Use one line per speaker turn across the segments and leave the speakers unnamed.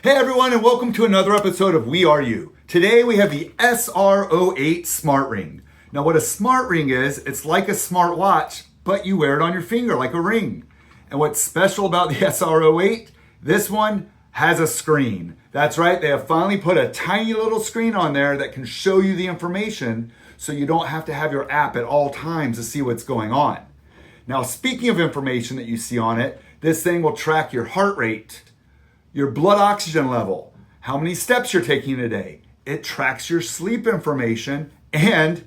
Hey everyone, and welcome to another episode of We Are You. Today we have the SR08 Smart Ring. Now what a smart ring is, it's like a smart watch, but you wear it on your finger like a ring. And what's special about the SR08, this one has a screen. That's right, they have finally put a tiny little screen on there that can show you the information so you don't have to have your app at all times to see what's going on. Now speaking of information that you see on it, this thing will track your heart rate, your blood oxygen level, how many steps you're taking a day. It tracks your sleep information and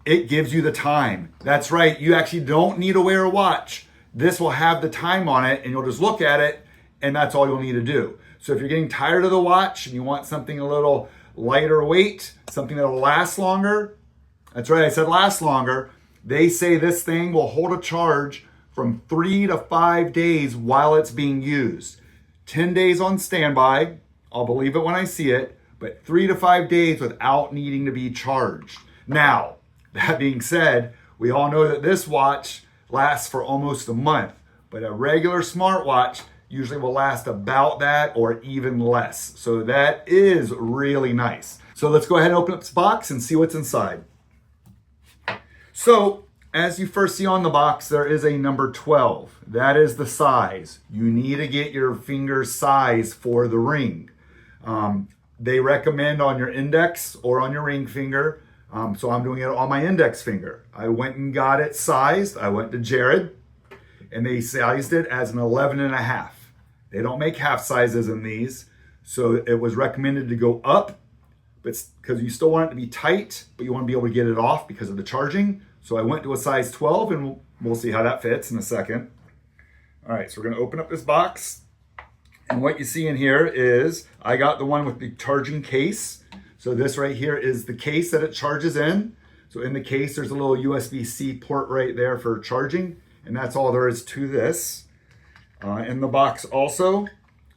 it gives you the time. That's right, you actually don't need to wear a watch. This will have the time on it and you'll just look at it and that's all you'll need to do. So if you're getting tired of the watch and you want something a little lighter weight, something that'll last longer, that's right, I said last longer, they say this thing will hold a charge from 3 to 5 days while it's being used. 10 days on standby, I'll believe it when I see it, but 3 to 5 days without needing to be charged. Now, that being said, we all know that this watch lasts for almost a month, but a regular smartwatch usually will last about that or even less. So that is really nice. So let's go ahead and open up this box and see what's inside. So, as you first see on the box, there is a number 12. That is the size. You need to get your finger size for the ring. They recommend on your index or on your ring finger. So I'm doing it on my index finger. I went and got it sized. I went to JRing and they sized it as an 11.5. They don't make half sizes in these. So it was recommended to go up, but because you still want it to be tight, but you want to be able to get it off because of the charging. So I went to a size 12 and we'll see how that fits in a second. All right, so we're gonna open up this box. And what you see in here is, I got the one with the charging case. So this right here is the case that it charges in. So in the case, there's a little USB-C port right there for charging. And that's all there is to this. In the box also,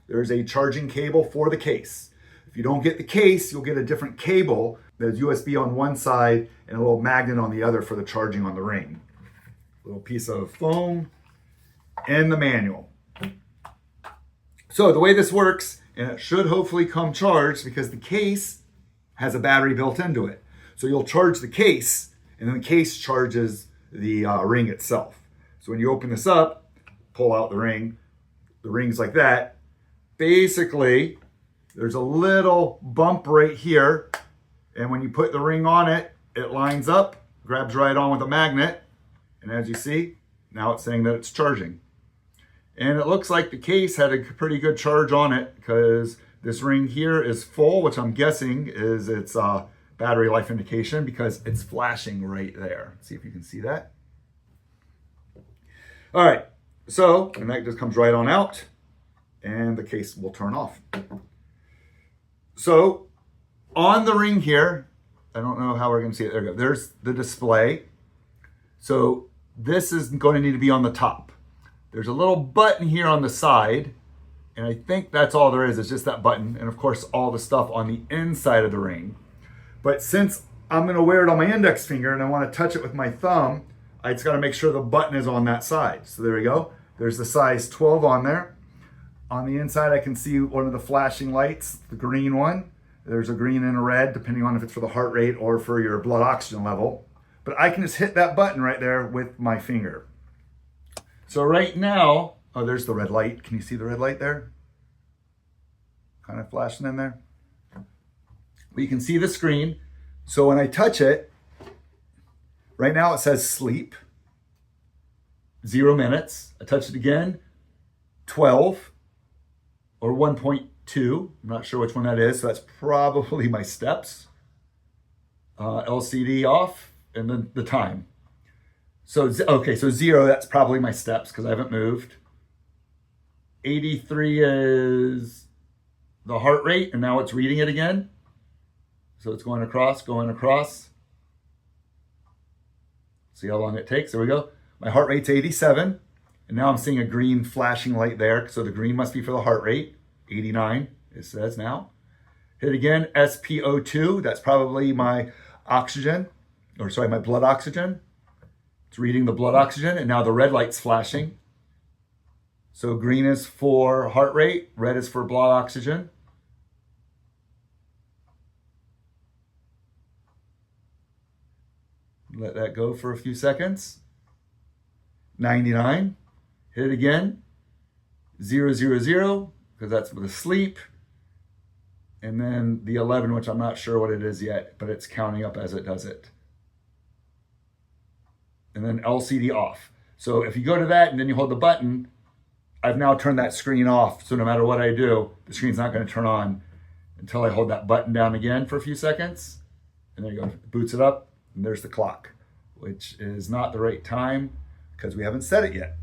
there's a charging cable for the case. If you don't get the case, you'll get a different cable. There's USB on one side and a little magnet on the other for the charging on the ring. A little piece of foam and the manual. So the way this works, and it should hopefully come charged because the case has a battery built into it. So you'll charge the case and then the case charges the ring itself. So when you open this up, pull out the ring's like that. Basically, there's a little bump right here. And when you put the ring on it, it lines up, grabs right on with a magnet. And as you see, now it's saying that it's charging. And it looks like the case had a pretty good charge on it because this ring here is full, which I'm guessing is its battery life indication because it's flashing right there. Let's see if you can see that. All right, so, and that just comes right on out and the case will turn off. So, on the ring here, I don't know how we're going to see it. There we go. There's the display. So this is going to need to be on the top. There's a little button here on the side. And I think that's all there is. It's just that button. And of course, all the stuff on the inside of the ring. But since I'm going to wear it on my index finger and I want to touch it with my thumb, I just got to make sure the button is on that side. So there we go. There's the size 12 on there. On the inside, I can see one of the flashing lights, the green one. There's a green and a red, depending on if it's for the heart rate or for your blood oxygen level. But I can just hit that button right there with my finger. So right now, oh, there's the red light. Can you see the red light there? Kind of flashing in there. But you can see the screen. So when I touch it, right now it says sleep, 0 minutes. I touch it again, 12 or 1.2. I'm not sure which one that is, so that's probably my steps. LCD off, and then the time. So, okay, so 0, that's probably my steps because I haven't moved. 83 is the heart rate, and now it's reading it again. So it's going across, going across. See how long it takes, there we go. My heart rate's 87, and now I'm seeing a green flashing light there, so the green must be for the heart rate. 89, it says now. Hit again, SpO₂, that's probably my oxygen, or sorry, my blood oxygen. It's reading the blood oxygen, and now the red light's flashing. So green is for heart rate, red is for blood oxygen. Let that go for a few seconds. 99. Hit it again. 000, because that's with a sleep. And then the 11, which I'm not sure what it is yet, but it's counting up as it does it. And then LCD off. So if you go to that and then you hold the button, I've now turned that screen off. So no matter what I do, the screen's not going to turn on until I hold that button down again for a few seconds. And there you go, it boots it up, and there's the clock, which is not the right time because we haven't set it yet.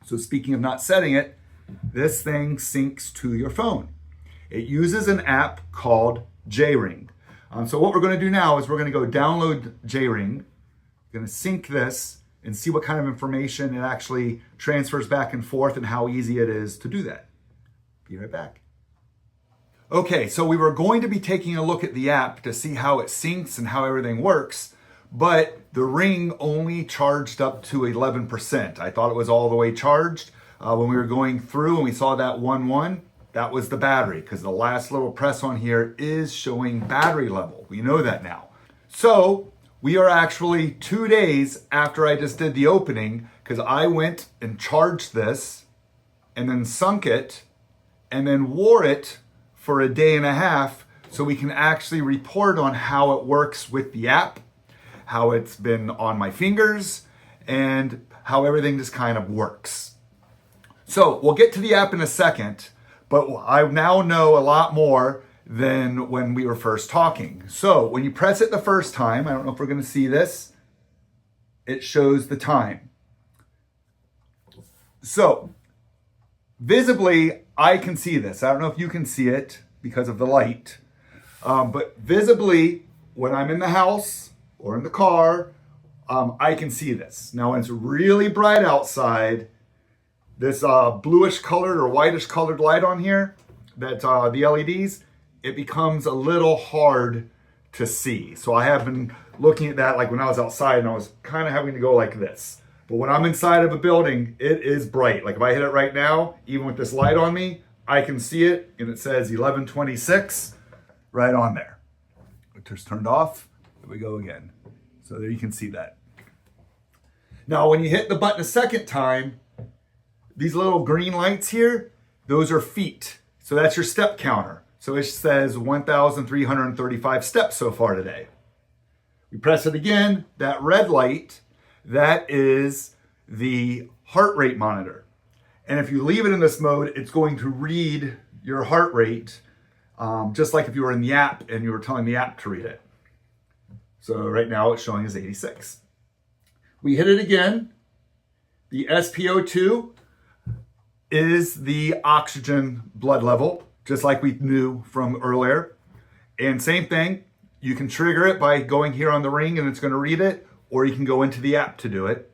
So speaking of not setting it, this thing syncs to your phone. It uses an app called JRing. So what we're going to do now is we're going to go download JRing. We're going to sync this and see what kind of information it actually transfers back and forth and how easy it is to do that. Be right back. Okay, so we were going to be taking a look at the app to see how it syncs and how everything works, but the Ring only charged up to 11%. I thought it was all the way charged. When we were going through and we saw that 1-1, that was the battery, because the last little press on here is showing battery level. We know that now. So we are actually 2 days after I just did the opening, because I went and charged this and then sunk it and then wore it for a day and a half so we can actually report on how it works with the app, how it's been on my fingers, and how everything just kind of works. So we'll get to the app in a second, but I now know a lot more than when we were first talking. So when you press it the first time, I don't know if we're going to see this, it shows the time. So visibly, I can see this. I don't know if you can see it because of the light, but visibly, when I'm in the house or in the car, I can see this. Now, when it's really bright outside, this bluish colored or whitish colored light on here, that the LEDs, it becomes a little hard to see. So I have been looking at that like when I was outside and I was kind of having to go like this. But when I'm inside of a building, it is bright. Like if I hit it right now, even with this light on me, I can see it and it says 11:26 right on there. It just turned off. Here we go again. So there you can see that. Now when you hit the button a second time, these little green lights here, those are feet. So that's your step counter. So it says 1,335 steps so far today. We press it again, that red light, that is the heart rate monitor. And if you leave it in this mode, it's going to read your heart rate, just like if you were in the app and you were telling the app to read it. So right now it's showing as 86. We hit it again. The SpO₂ is the oxygen blood level, just like we knew from earlier. And same thing, you can trigger it by going here on the Ring and it's going to read it, or you can go into the app to do it.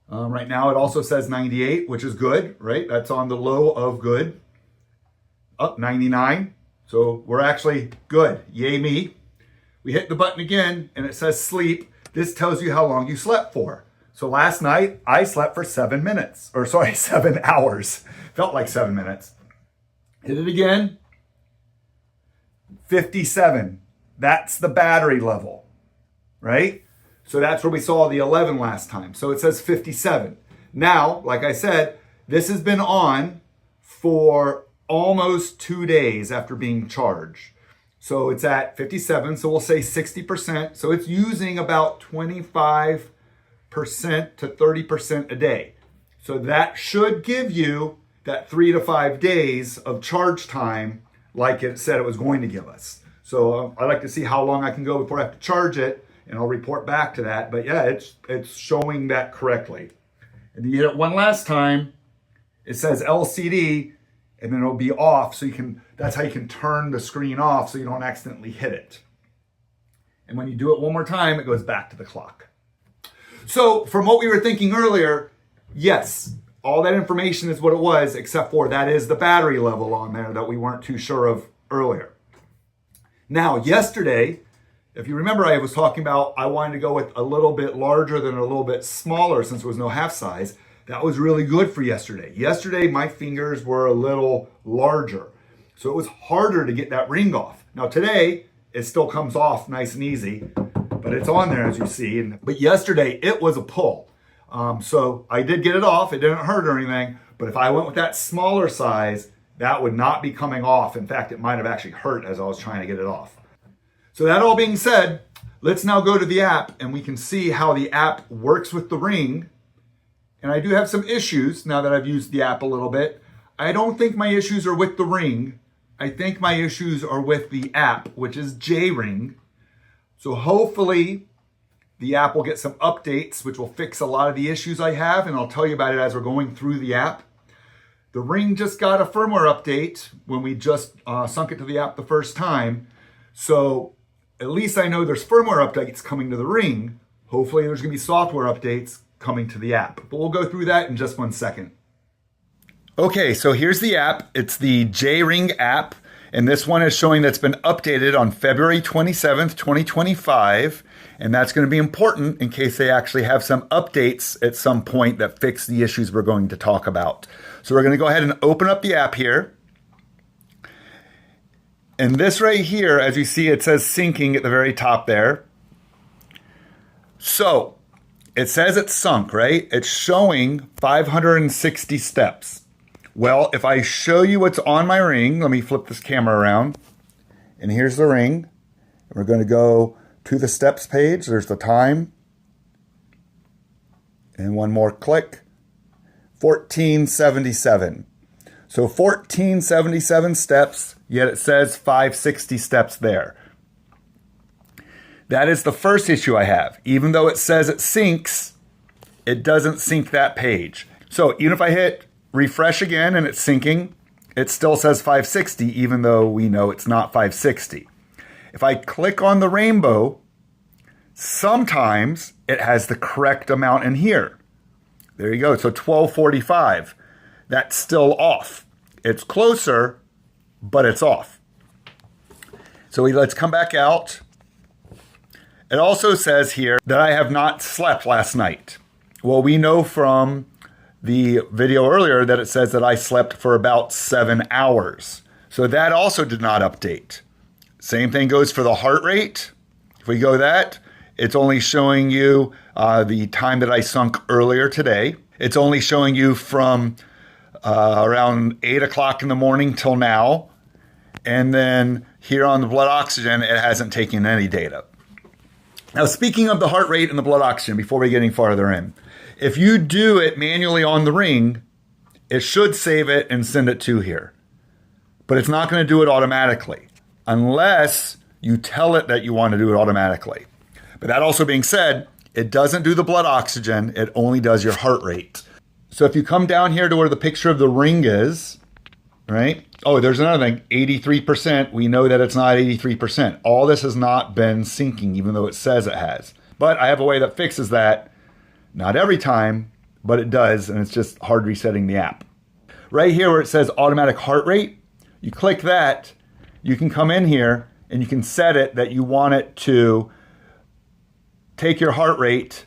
Right now it also says 98, which is good, right? That's on the low of good. Up 99, so we're actually good. Yay me. We hit the button again and it says sleep. This tells you how long you slept for. So last night I slept for 7 minutes, or sorry, 7 hours. Felt like 7 minutes. Hit it again. 57. That's the battery level, right? So that's where we saw the 11 last time. So it says 57. Now, like I said, this has been on for almost 2 days after being charged. So it's at 57, so we'll say 60%. So it's using about 25% to 30% a day. So that should give you that 3 to 5 days of charge time like it said it was going to give us. So I like to see how long I can go before I have to charge it, and I'll report back to that. But yeah, it's showing that correctly. And then you hit it one last time, it says LCD, and then it'll be off. So that's how you can turn the screen off so you don't accidentally hit it. And when you do it one more time, it goes back to the clock. So from what we were thinking earlier, yes, all that information is what it was, except for that is the battery level on there that we weren't too sure of earlier. Now, yesterday, if you remember, I was talking about I wanted to go with a little bit larger than a little bit smaller since there was no half size. That was really good for yesterday. Yesterday, my fingers were a little larger, so it was harder to get that ring off. Now today, it still comes off nice and easy, but it's on there as you see. But yesterday it was a pull. So I did get it off. It didn't hurt or anything. But if I went with that smaller size, that would not be coming off. In fact, it might have actually hurt as I was trying to get it off. So that all being said, let's now go to the app and we can see how the app works with the Ring. And I do have some issues now that I've used the app a little bit. I don't think my issues are with the Ring. I think my issues are with the app, which is JRing. So hopefully the app will get some updates, which will fix a lot of the issues I have, and I'll tell you about it as we're going through the app. The Ring just got a firmware update when we just sunk it to the app the first time. So at least I know there's firmware updates coming to the Ring. Hopefully there's gonna be software updates coming to the app, but we'll go through that in just 1 second. Okay, so here's the app. It's the JRing app, and this one is showing that's been updated on February 27th, 2025, and that's going to be important in case they actually have some updates at some point that fix the issues we're going to talk about. So we're going to go ahead and open up the app here. And this right here, as you see, it says syncing at the very top there. So it says it's sunk, right? It's showing 560 steps. Well, if I show you what's on my Ring, let me flip this camera around. And here's the Ring. We're going to go to the steps page. There's the time. And one more click. 1477. So 1477 steps, yet it says 560 steps there. That is the first issue I have. Even though it says it syncs, it doesn't sync that page. So even if I hit refresh again and it's syncing, it still says 560, even though we know it's not 560. If I click on the rainbow, sometimes it has the correct amount in here. There you go. So 1245. That's still off. It's closer, but it's off. So let's come back out. It also says here that I have not slept last night. Well, we know from the video earlier that it says that I slept for about 7 hours. So that also did not update. Same thing goes for the heart rate. If we go that, it's only showing you the time that I sunk earlier today. It's only showing you from around 8 o'clock in the morning till now. And then here on the blood oxygen, it hasn't taken any data. Now, speaking of the heart rate and the blood oxygen, before we get any farther in, if you do it manually on the Ring, it should save it and send it to here. But it's not going to do it automatically unless you tell it that you want to do it automatically. But that also being said, it doesn't do the blood oxygen. It only does your heart rate. So if you come down here to where the picture of the Ring is, right? Oh, there's another thing, 83%. We know that it's not 83%. All this has not been syncing, even though it says it has. But I have a way that fixes that. Not every time, but it does, and it's just hard resetting the app. Right here where it says automatic heart rate, you click that, you can come in here and you can set it that you want it to take your heart rate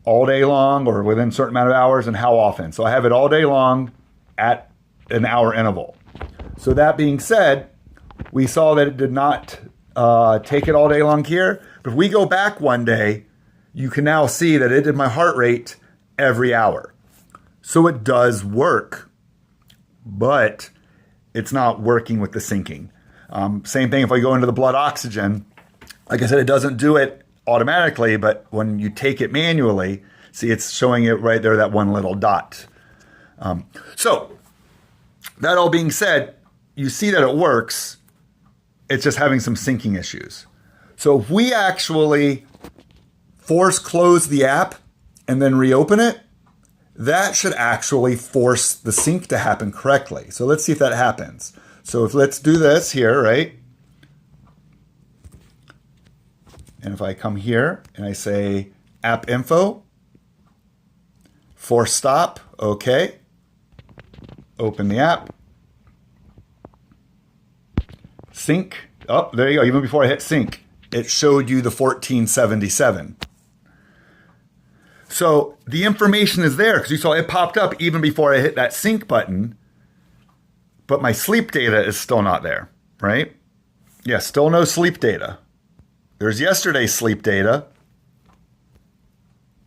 all day long or within a certain amount of hours and how often. So I have it all day long at an hour interval. So that being said, we saw that it did not take it all day long here. But if we go back one day, you can now see that it did my heart rate every hour. So it does work, but it's not working with the syncing. Same thing if I go into the blood oxygen. Like I said, it doesn't do it automatically, but when you take it manually, see it's showing it right there, that one little dot. So that all being said, you see that it works. It's just having some syncing issues. So if we actually force close the app and then reopen it, that should actually force the sync to happen correctly. So let's see if that happens. So let's do this here, right? And if I come here and I say app info, force stop, okay. Open the app. Sync. Oh, there you go. Even before I hit sync, it showed you the 1477. So the information is there because you saw it popped up even before I hit that sync button, but my sleep data is still not there, right? Yeah, still no sleep data. There's yesterday's sleep data,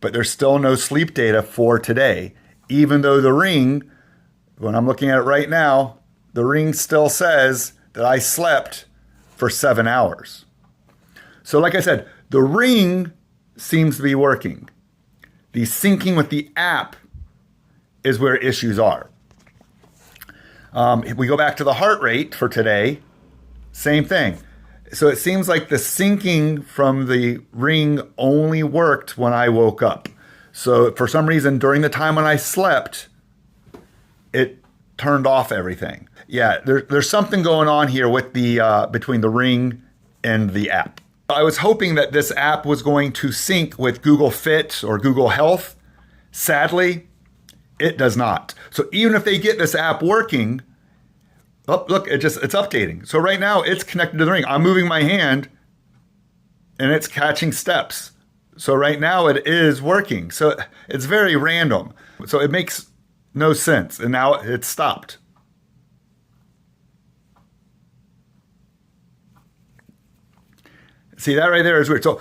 but there's still no sleep data for today, even though the Ring, when I'm looking at it right now, the Ring still says that I slept for 7 hours. So like I said, the Ring seems to be working. The syncing with the app is where issues are. If we go back to the heart rate for today, same thing. So it seems like the syncing from the Ring only worked when I woke up. So for some reason, during the time when I slept, it turned off everything. Yeah, there's something going on here with the between the Ring and the app. I was hoping that this app was going to sync with Google Fit or Google Health. Sadly, it does not. So even if they get this app working, oh, look, it's updating. So right now it's connected to the Ring. I'm moving my hand and it's catching steps. So right now it is working. So it's very random. So it makes no sense. And now it's stopped. See, that right there is weird. So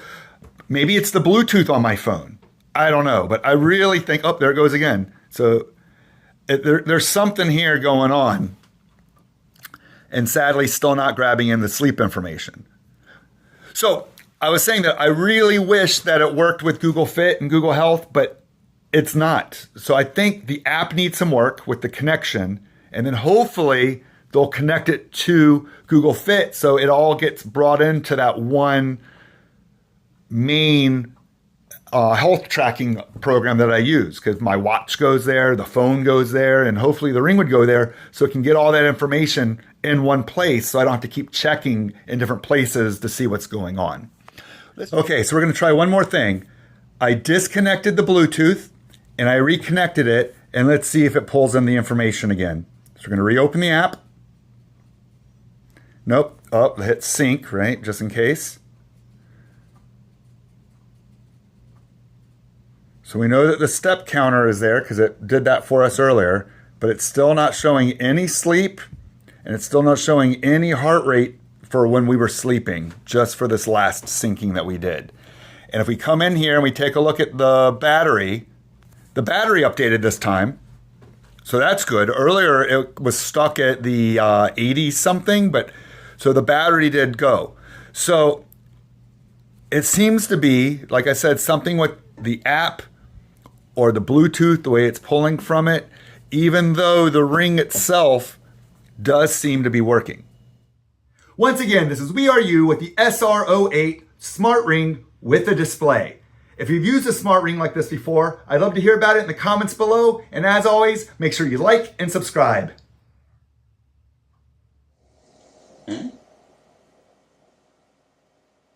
maybe it's the Bluetooth on my phone. I don't know. But I really think, oh, there it goes again. So there's something here going on. And sadly, still not grabbing in the sleep information. So I was saying that I really wish that it worked with Google Fit and Google Health, but it's not. So I think the app needs some work with the connection, and then hopefully they'll connect it to Google Fit so it all gets brought into that one main health tracking program that I use, because my watch goes there, the phone goes there, and hopefully the Ring would go there so it can get all that information in one place so I don't have to keep checking in different places to see what's going on. Okay, so we're going to try one more thing. I disconnected the Bluetooth and I reconnected it, and let's see if it pulls in the information again. So we're going to reopen the app. Nope. Oh, hit sync, right? Just in case. So we know that the step counter is there because it did that for us earlier, but it's still not showing any sleep, and it's still not showing any heart rate for when we were sleeping, just for this last syncing that we did. And if we come in here and we take a look at the battery updated this time. So that's good. Earlier it was stuck at the 80 something, but so the battery did go. So it seems to be, like I said, something with the app or the Bluetooth, the way it's pulling from it, even though the Ring itself does seem to be working. Once again, this is We Are You with the SR08 Smart Ring with a display. If you've used a smart ring like this before, I'd love to hear about it in the comments below. And as always, make sure you like and subscribe.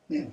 Yeah.